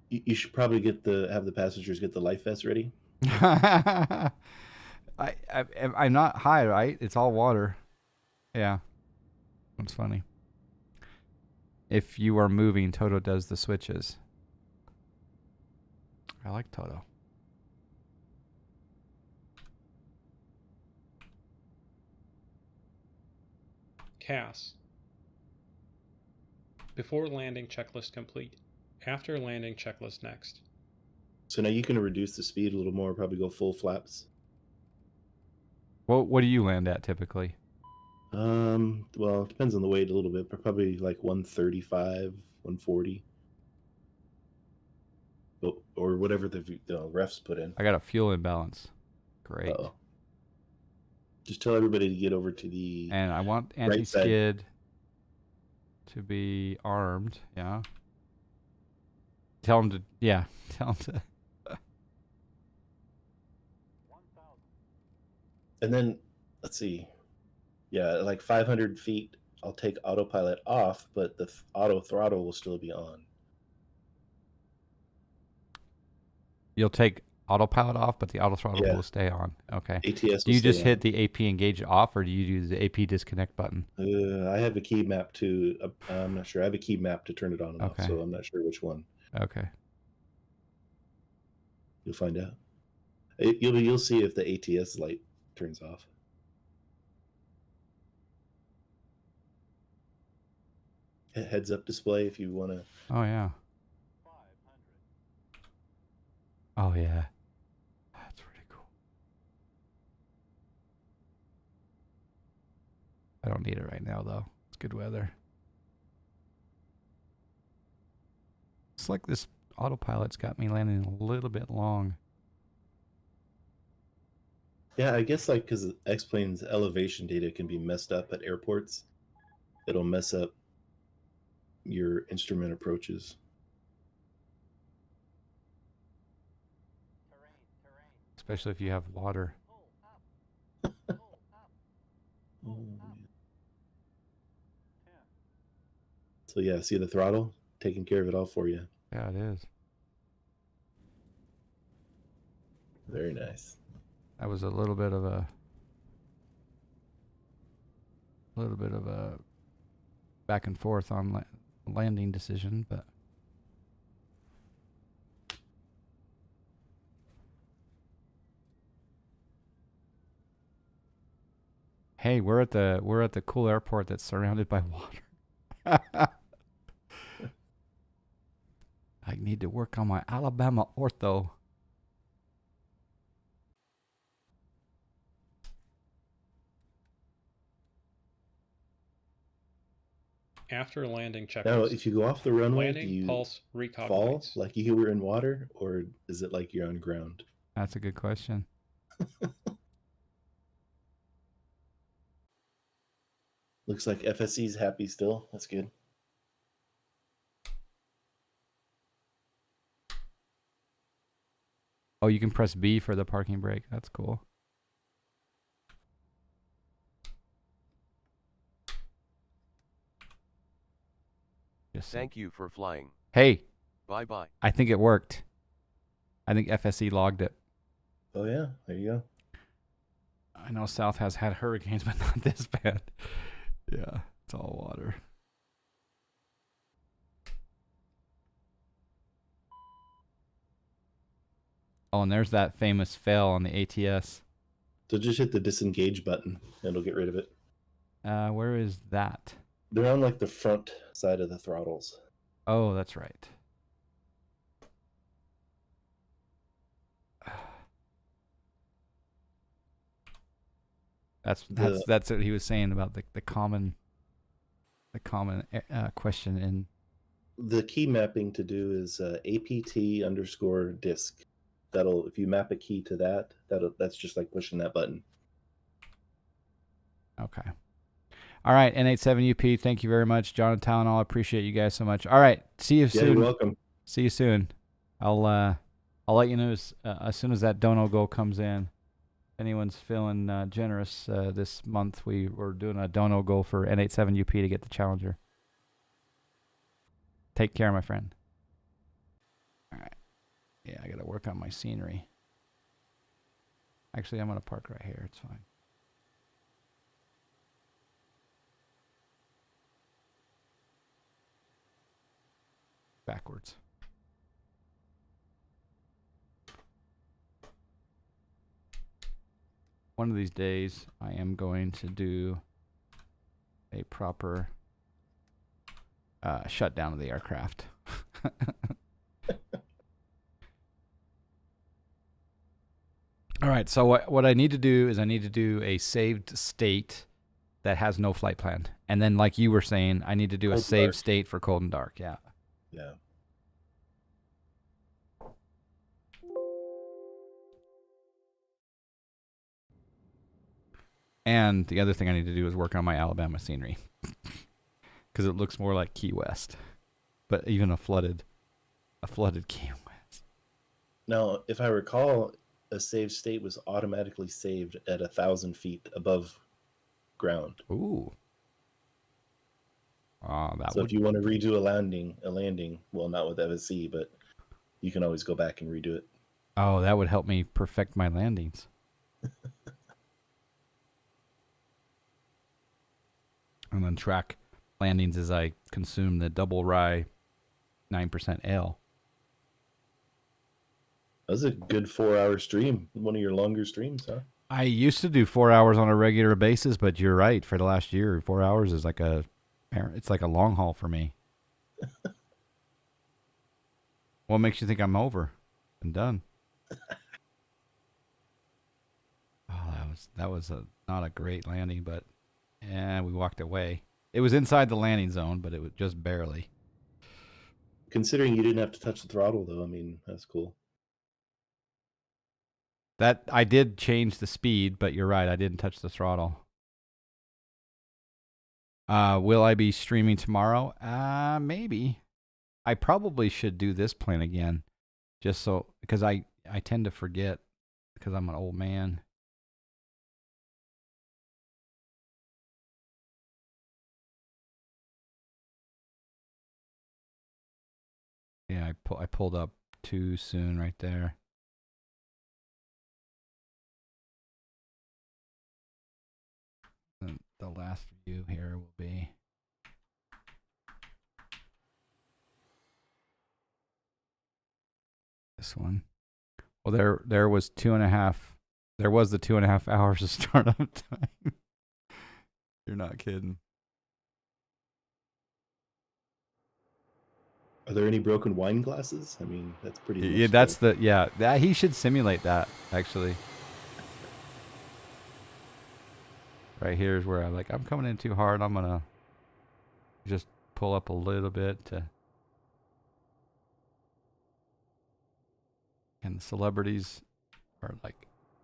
You should probably have the passengers get the life vest ready. I'm not high, right? It's all water. Yeah. That's funny. If you are moving, Toto does the switches. I like Toto. CAS. Before landing checklist complete. After landing checklist next. So now you can reduce the speed a little more, probably go full flaps. Well, what do you land at typically? Well, it depends on the weight a little bit, but probably like 135, 140. Or whatever the refs put in. I got a fuel imbalance. Great. Uh-oh. Just tell everybody to get over to the And I want anti-skid to be armed. Yeah. Tell him to. Yeah. Tell him to. And then, let's see. Yeah, like 500 feet, I'll take autopilot off, but the auto throttle will still be on. You'll take autopilot off, but the auto throttle will stay on. Okay. ATS. Do you just hit the AP engage off, or do you do the AP disconnect button? I have a key map to. I'm not sure. I have a key map to turn it on and off, so I'm not sure which one. Okay. You'll find out. You'll see if the ATS light turns off. Heads up display if you want to. Oh yeah. Oh yeah. That's pretty cool. I don't need it right now though. It's good weather. It's like this autopilot's got me landing a little bit long. Yeah, I guess like because X-Plane's elevation data can be messed up at airports, it'll mess up your instrument approaches. Especially if you have water. So yeah, see the throttle? Taking care of it all for you. Yeah, it is. Very nice. That was a little bit of a back and forth on landing decision, but hey, we're at the cool airport that's surrounded by water. I need to work on my Alabama ortho. After landing checklist. Now, if you go off the runway, landing, do you pulse, recog fall lights. like you were in water, or is it like you're on ground? That's a good question. Looks like FSC's happy still. That's good. Oh, you can press B for the parking brake. That's cool. Thank you for flying. Hey. Bye-bye. I think it worked. I think FSC logged it. Oh, yeah. There you go. I know South has had hurricanes, but not this bad. Yeah, it's all water. Oh, and there's that famous fail on the ATS. So just hit the disengage button and it'll get rid of it. Where is that? They're on like the front side of the throttles. Oh, that's right. That's what he was saying about the common question in. The key mapping to do is APT_disk. That'll, if you map a key to that's just like pushing that button. Okay. All right, N87UP, thank you very much. John and Tylenol, I appreciate you guys so much. All right, see you soon. You're welcome. See you soon. I'll let you know as soon as that dono goal comes in. If anyone's feeling generous this month, we're doing a dono goal for N87UP to get the Challenger. Take care, my friend. All right. Yeah, I got to work on my scenery. Actually, I'm going to park right here. It's fine. Backwards. One of these days, I am going to do a proper shutdown of the aircraft. All right, so what I need to do is I need to do a saved state that has no flight plan. And then like you were saying, I need to do a saved state for cold and dark. Yeah. Yeah. And the other thing I need to do is work on my Alabama scenery. Because it looks more like Key West. But even a flooded Key West. Now, if I recall, a saved state was automatically saved at 1,000 feet above ground. Ooh. So if you want to redo a landing, well, not with FSC, but you can always go back and redo it. Oh, that would help me perfect my landings. And then track landings as I consume the double rye 9% ale. That was a good 4-hour stream. One of your longer streams, huh? I used to do 4 hours on a regular basis, but you're right. For the last year, 4 hours is like it's like a long haul for me. What makes you think I'm over and done? Oh, that was not a great landing, but we walked away. It was inside the landing zone, but it was just barely. Considering you didn't have to touch the throttle, though, I mean, that's cool. That I did change the speed, but you're right, I didn't touch the throttle. Will I be streaming tomorrow? Maybe. I probably should do this plane again, just so, because I tend to forget because I'm an old man. Yeah, I pulled up too soon right there. And the last view here will be this one. Well, there was 2.5. There was the 2.5 hours of startup time. You're not kidding. Are there any broken wine glasses? I mean, that's pretty. Yeah, that's that he should simulate that actually. Right here is where I'm coming in too hard. I'm gonna just pull up a little bit to. And the celebrities are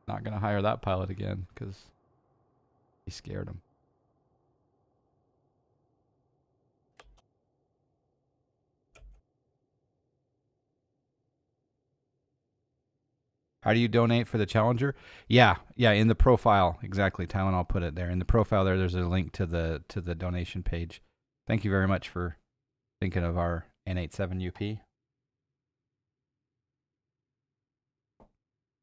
not gonna hire that pilot again because he scared them. How do you donate for the Challenger? Yeah, in the profile, exactly. Tylen, I'll put it there. In the profile there's a link to the donation page. Thank you very much for thinking of our N87UP.